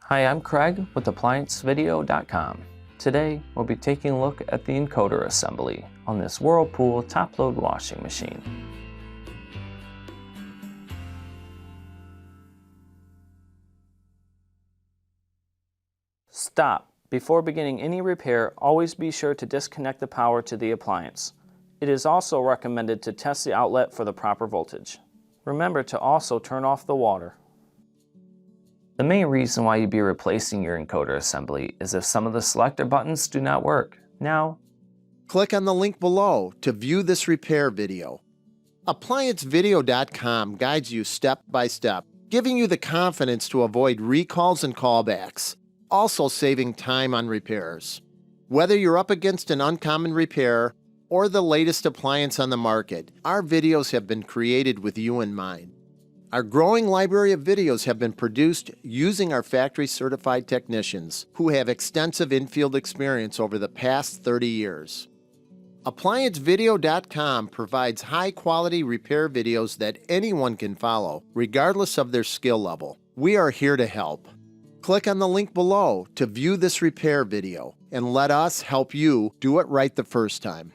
Hi, I'm Craig with ApplianceVideo.com. Today, we'll be taking a look at the encoder assembly on this Whirlpool top-load washing machine. Stop. Before beginning any repair, always be sure to disconnect the power to the appliance. It is also recommended to test the outlet for the proper voltage. Remember to also turn off the water. The main reason why you'd be replacing your encoder assembly is if some of the selector buttons do not work. Now, click on the link below to view this repair video. ApplianceVideo.com guides you step by step, giving you the confidence to avoid recalls and callbacks, also saving time on repairs. Whether you're up against an uncommon repair or the latest appliance on the market, our videos have been created with you in mind. Our growing library of videos have been produced using our factory-certified technicians who have extensive infield experience over the past 30 years. ApplianceVideo.com provides high-quality repair videos that anyone can follow, regardless of their skill level. We are here to help. Click on the link below to view this repair video and let us help you do it right the first time.